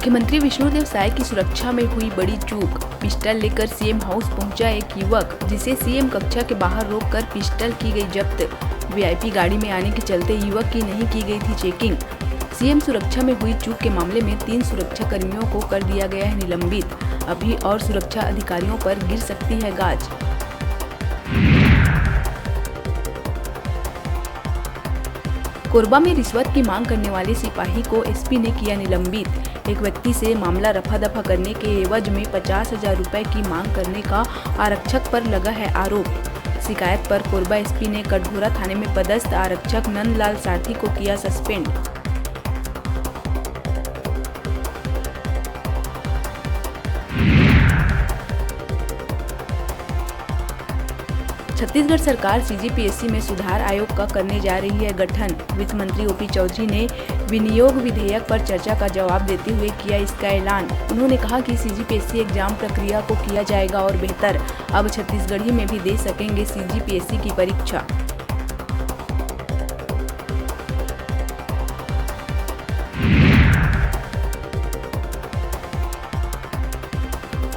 मुख्यमंत्री विष्णुदेव साय की सुरक्षा में हुई बड़ी चूक। पिस्टल लेकर सीएम हाउस पहुंचा एक युवक, जिसे सीएम कक्षा के बाहर रोककर पिस्टल की गई जब्त। वीआईपी गाड़ी में आने के चलते युवक की नहीं की गई थी चेकिंग। सीएम सुरक्षा में हुई चूक के मामले में 3 सुरक्षा कर्मियों को कर दिया गया है निलंबित। अभी और सुरक्षा अधिकारियों पर गिर सकती है गाज। कोरबा में रिश्वत की मांग करने वाले सिपाही को एसपी ने किया निलंबित। एक व्यक्ति से मामला रफा दफा करने के एवज में 50,000 रुपए की मांग करने का आरक्षक पर लगा है आरोप। शिकायत पर कोरबा एसपी ने कटघोरा थाने में पदस्थ आरक्षक नंदलाल साथी को किया सस्पेंड। छत्तीसगढ़ सरकार सीजीपीएससी में सुधार आयोग का करने जा रही है गठन। वित्त मंत्री ओपी चौधरी ने विनियोग विधेयक पर चर्चा का जवाब देते हुए किया इसका ऐलान। उन्होंने कहा कि सीजीपीएससी एग्जाम प्रक्रिया को किया जाएगा और बेहतर। अब छत्तीसगढ़ी में भी दे सकेंगे सीजीपीएससी की परीक्षा।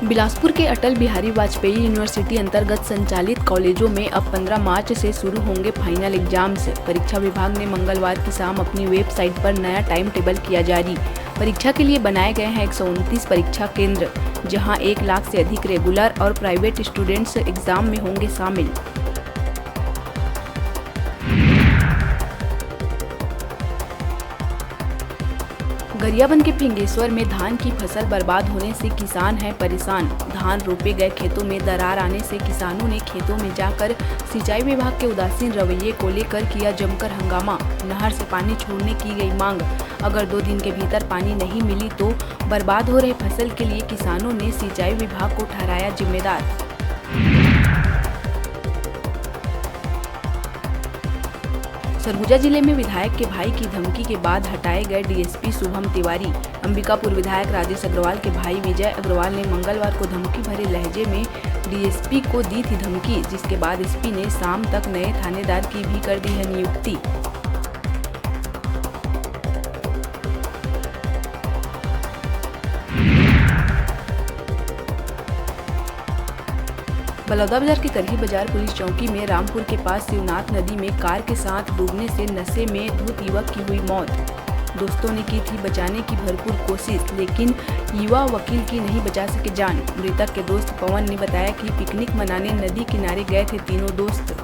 बिलासपुर के अटल बिहारी वाजपेयी यूनिवर्सिटी अंतर्गत संचालित कॉलेजों में अब 15 मार्च से शुरू होंगे फाइनल एग्जाम्स। परीक्षा विभाग ने मंगलवार की शाम अपनी वेबसाइट पर नया टाइम टेबल किया जारी। परीक्षा के लिए बनाए गए हैं 129 परीक्षा केंद्र, जहां 1 लाख से अधिक रेगुलर और प्राइवेट स्टूडेंट्स एग्जाम में होंगे शामिल। गरियाबंद के फिंगेश्वर में धान की फसल बर्बाद होने से किसान हैं परेशान। धान रोपे गए खेतों में दरार आने से किसानों ने खेतों में जाकर सिंचाई विभाग के उदासीन रवैये को लेकर किया जमकर हंगामा। नहर से पानी छोड़ने की गई मांग। अगर 2 दिन के भीतर पानी नहीं मिली तो बर्बाद हो रहे फसल के लिए किसानों ने सिंचाई विभाग को ठहराया जिम्मेदार। सरगुजा जिले में विधायक के भाई की धमकी के बाद हटाए गए डीएसपी शुभम तिवारी। अंबिकापुर विधायक राजेश अग्रवाल के भाई विजय अग्रवाल ने मंगलवार को धमकी भरे लहजे में डीएसपी को दी थी धमकी, जिसके बाद एसपी ने शाम तक नए थानेदार की भी कर दी है नियुक्ति। बलौदाबाजार के करही बाजार पुलिस चौकी में रामपुर के पास शिवनाथ नदी में कार के साथ डूबने से नशे में धुत युवक की हुई मौत। दोस्तों ने की थी बचाने की भरपूर कोशिश, लेकिन युवा वकील की नहीं बचा सके जान। मृतक के दोस्त पवन ने बताया कि पिकनिक मनाने नदी किनारे गए थे तीनों दोस्त।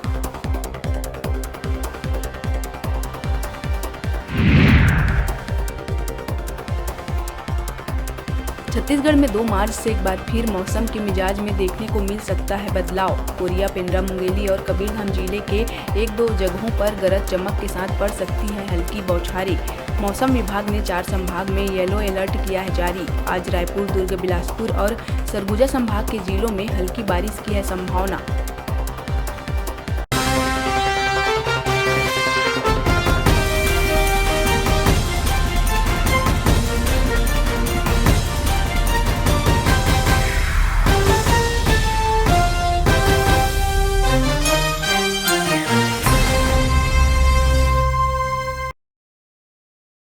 छत्तीसगढ़ में 2 मार्च से एक बार फिर मौसम के मिजाज में देखने को मिल सकता है बदलाव। कोरिया, पेंड्रा, मुंगेली और कबीरधाम जिले के 1-2 जगहों पर गरज चमक के साथ पड़ सकती है हल्की बौछारें। मौसम विभाग ने 4 संभाग में येलो अलर्ट किया है जारी। आज रायपुर, दुर्ग, बिलासपुर और सरगुजा संभाग के जिलों में हल्की बारिश की है संभावना।